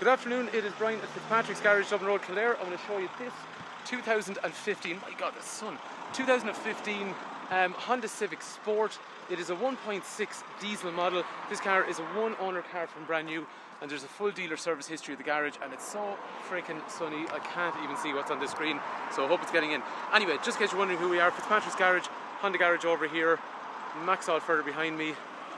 Good afternoon, it is Brian at Fitzpatrick's Garage, Dublin Road, Kildare. I'm going to show you this 2015, my god, the sun, 2015 Honda Civic Sport. It is a 1.6 diesel model. This car is a one-owner car from brand new, and there's a full dealer service history of the garage, and it's so freaking sunny, I can't even see what's on the screen, so I hope it's getting in. Anyway, just in case you're wondering who we are, Fitzpatrick's Garage, Honda Garage over here, Maxall further behind me,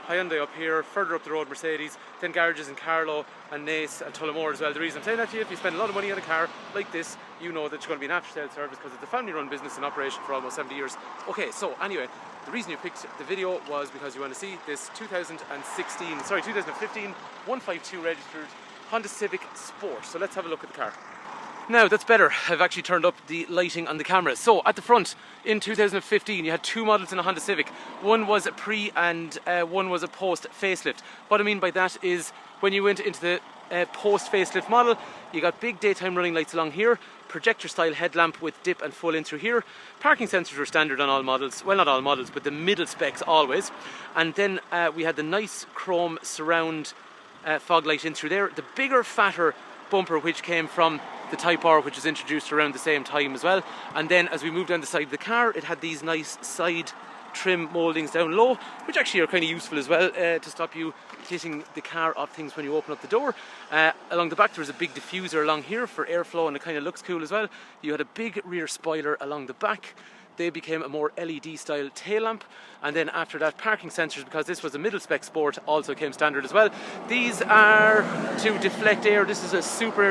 Hyundai up here, further up the road Mercedes, then garages in Carlow and Naas and Tullamore as well. The reason I'm saying that to you, if you spend a lot of money on a car like this, you know that you're going to be an after sales service because it's a family run business in operation for almost 70 years. Okay, so anyway, the reason you picked the video was because you want to see this 2015 152 registered Honda Civic Sport. So let's have a look at the car. Now that's better, I've actually turned up the lighting on the camera. So at the front, in 2015 you had two models in a Honda Civic. One was a pre and one was a post facelift. What I mean by that is when you went into the post facelift model, you got big daytime running lights along here, projector style headlamp with dip and full in through here. Parking sensors were standard on all models, well not all models but the middle specs always. And then we had the nice chrome surround fog light in through there. The bigger fatter bumper which came from the Type R, which was introduced around the same time as well. And then as we moved down the side of the car, it had these nice side trim mouldings down low, which actually are kind of useful as well to stop you hitting the car off things when you open up the door. Along the back there was a big diffuser along here for airflow, and it kind of looks cool as well. You had a big rear spoiler along the back. They became a more LED style tail lamp, and then after that parking sensors, because this was a middle spec Sport, also came standard as well. These are to deflect air. This is a super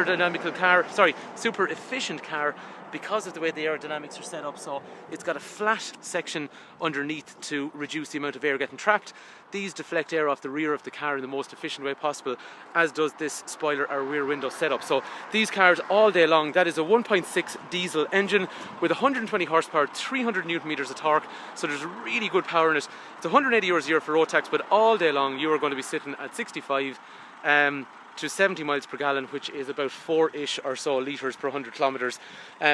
efficient car because of the way the aerodynamics are set up. So it's got a flat section underneath to reduce the amount of air getting trapped. These deflect air off the rear of the car in the most efficient way possible, as does this spoiler or rear window setup. So these cars all day long, that is a 1.6 diesel engine with 120 horsepower, 300 newton meters of torque. So there's really good power in it. It's 180 euros a year for road tax, but all day long you are going to be sitting at 65 to 70 miles per gallon, which is about 4-ish or so litres per 100 kilometres.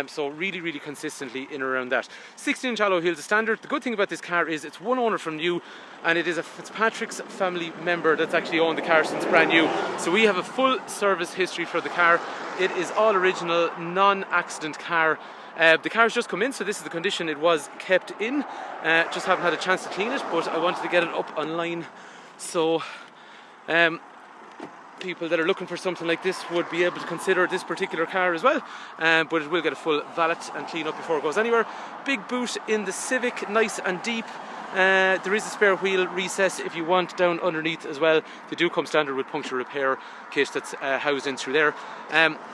So really consistently in and around that. 16-inch alloy wheels is standard. The good thing about this car is it's one owner from new, and it is a Fitzpatrick's family member that's actually owned the car since brand new. So we have a full service history for the car. It is all original, non-accident car. The car's just come in, so this is the condition it was kept in. Just haven't had a chance to clean it, but I wanted to get it up online. So people that are looking for something like this would be able to consider this particular car as well, but it will get a full valet and clean up before it goes anywhere. Big boot in the Civic, nice and deep. There is a spare wheel recess if you want down underneath as well. They do come standard with puncture repair kit that's housed in through there.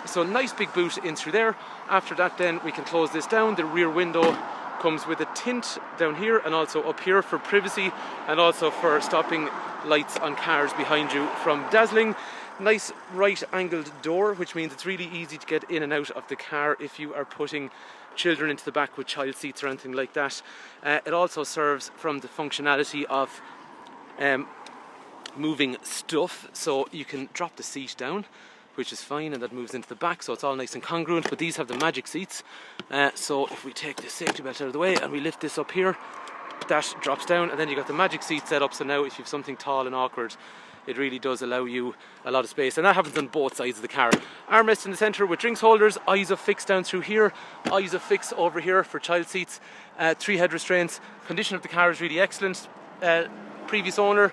So nice big boot in through there. After that then we can close this down. The rear window comes with a tint down here and also up here for privacy, and also for stopping lights on cars behind you from dazzling. Nice right angled door, which means it's really easy to get in and out of the car if you are putting children into the back with child seats or anything like that. It also serves from the functionality of moving stuff, so you can drop the seat down, which is fine, and that moves into the back, so it's all nice and congruent. But these have the magic seats, so if we take the safety belt out of the way and we lift this up here, that drops down, and then you got the magic seat set up, so now if you have something tall and awkward, it really does allow you a lot of space, and that happens on both sides of the car. Armrest in the centre with drinks holders, ISOFIX down through here, ISOFIX over here for child seats, 3 head restraints. Condition of the car is really excellent. Previous owner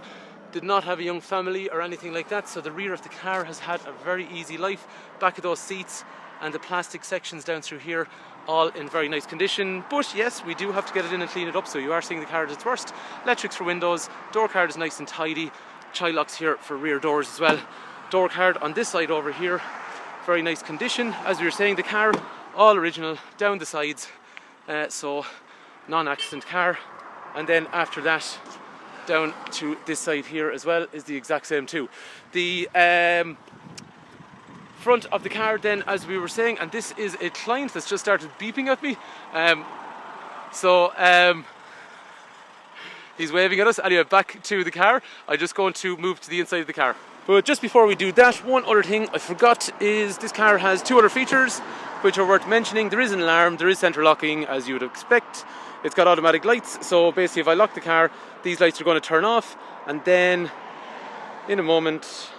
did not have a young family or anything like that, so the rear of the car has had a very easy life. Back of those seats and the plastic sections down through here, all in very nice condition. But yes, we do have to get it in and clean it up, so you are seeing the car at its worst. Electrics for windows, door card is nice and tidy, child locks here for rear doors as well. Door card on this side over here, very nice condition. As we were saying, the car all original down the sides, so non-accident car. And then after that, down to this side here as well is the exact same too. The front of the car then, as we were saying, and this is a client that's just started beeping at me, he's waving at us. Anyway, back to the car. I'm just going to move to the inside of the car. But just before we do that, one other thing I forgot is this car has 2 other features which are worth mentioning. There is an alarm, there is centre locking as you would expect. It's got automatic lights, so basically if I lock the car, these lights are going to turn off, and then in a moment,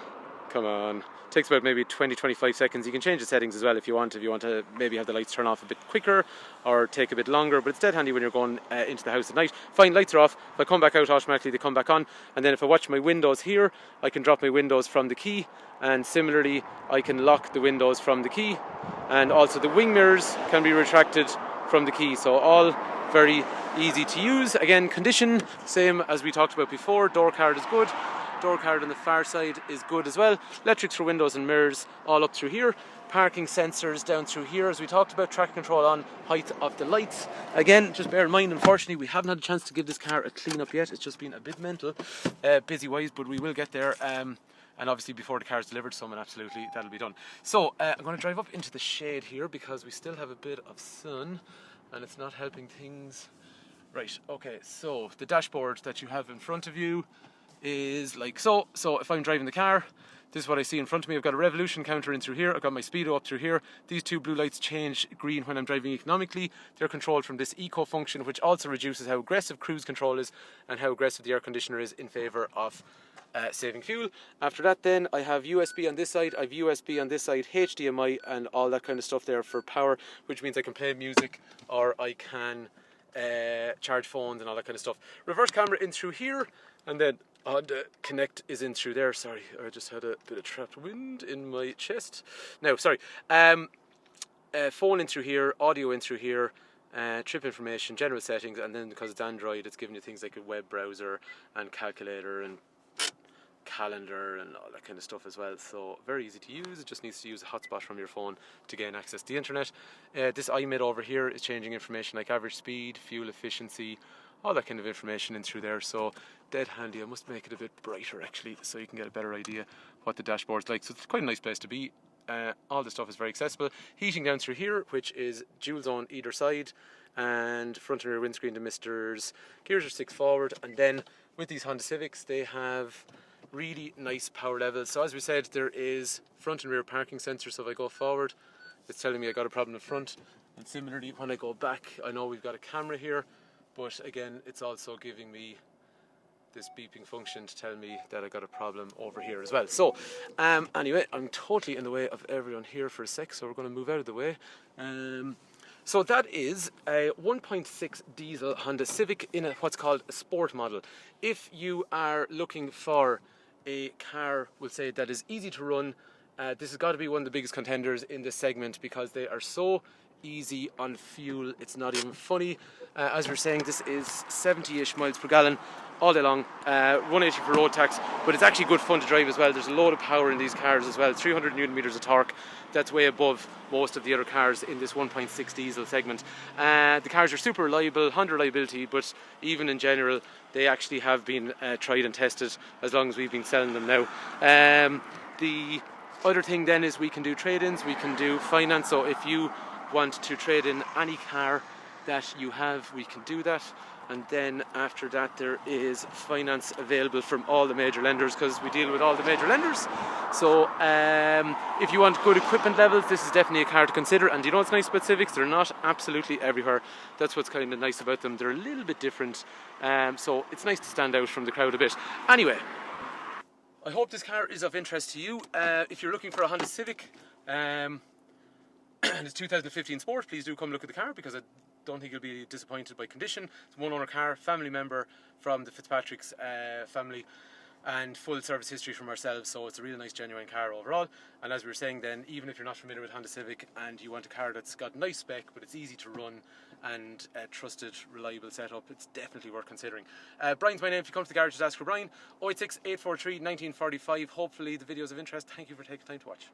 come on, takes about maybe 20-25 seconds. You can change the settings as well if you want to maybe have the lights turn off a bit quicker or take a bit longer, but it's dead handy when you're going into the house at night. Fine, lights are off. If I come back out, automatically they come back on, and then if I watch my windows here, I can drop my windows from the key, and similarly I can lock the windows from the key, and also the wing mirrors can be retracted from the key, so all very easy to use. Again, condition same as we talked about before. Door card is good. Door card on the far side is good as well. Electrics for windows and mirrors all up through here. Parking sensors down through here, as we talked about. Traction control on, height of the lights. Again, just bear in mind, unfortunately we haven't had a chance to give this car a clean up yet. It's just been a bit mental, busy wise, but we will get there. And obviously before the car is delivered, someone absolutely that'll be done. So I'm going to drive up into the shade here because we still have a bit of sun and it's not helping things. Right, okay, so the dashboard that you have in front of you is like so. So if I'm driving the car, this is what I see in front of me. I've got a revolution counter in through here. I've got my speedo up through here. These two blue lights change green when I'm driving economically. They're controlled from this eco function, which also reduces how aggressive cruise control is and how aggressive the air conditioner is in favour of saving fuel. After that then I have USB on this side, I have USB on this side, HDMI and all that kind of stuff there for power, which means I can play music or I can charge phones and all that kind of stuff. Reverse camera in through here, and then the connect is in through there. Sorry, I just had a bit of trapped wind in my chest. No, sorry. Phone in through here, audio in through here, trip information, general settings, and then because it's Android, it's giving you things like a web browser and calculator and calendar and all that kind of stuff as well. So very easy to use. It just needs to use a hotspot from your phone to gain access to the internet. This iMid over here is changing information like average speed, fuel efficiency, all that kind of information in through there. So dead handy. I must make it a bit brighter actually so you can get a better idea what the dashboard's like. So it's quite a nice place to be. All the stuff is very accessible. Heating down through here, which is dual zone either side, and front and rear windscreen demisters. Gears are 6 forward, and then with these Honda Civics they have really nice power levels. So as we said, there is front and rear parking sensors. So if I go forward, it's telling me I got a problem in front, and similarly when I go back, I know we've got a camera here, but again it's also giving me this beeping function to tell me that I got a problem over here as well. So anyway, I'm totally in the way of everyone here for a sec, so we're going to move out of the way. So that is a 1.6 diesel Honda Civic in what's called a sport model. If you are looking for a car, we'll say, that is easy to run, this has got to be one of the biggest contenders in this segment because they are so easy on fuel, it's not even funny. As we're saying, this is 70-ish miles per gallon all day long, 180 for road tax, but it's actually good fun to drive as well. There's a load of power in these cars as well, 300 newton meters of torque. That's way above most of the other cars in this 1.6 diesel segment. The cars are super reliable, Honda reliability, but even in general they actually have been tried and tested as long as we've been selling them now. The other thing then is we can do trade-ins, we can do finance. So if you want to trade in any car that you have, we can do that. And then after that there is finance available from all the major lenders because we deal with all the major lenders. So if you want good equipment levels, this is definitely a car to consider. And you know what's nice about Civics? They're not absolutely everywhere. That's what's kind of nice about them. They're a little bit different, so it's nice to stand out from the crowd a bit. Anyway, I hope this car is of interest to you. If you're looking for a Honda Civic and it's 2015 Sport, please do come look at the car because I don't think you'll be disappointed by condition. It's a one-owner car, family member from the Fitzpatrick's family, and full service history from ourselves, so it's a really nice genuine car overall. And as we were saying then, even if you're not familiar with Honda Civic and you want a car that's got nice spec but it's easy to run and a trusted, reliable setup, it's definitely worth considering. Brian's my name. If you come to the garage, just ask for Brian. 086 843 1945. Hopefully the video's of interest. Thank you for taking time to watch.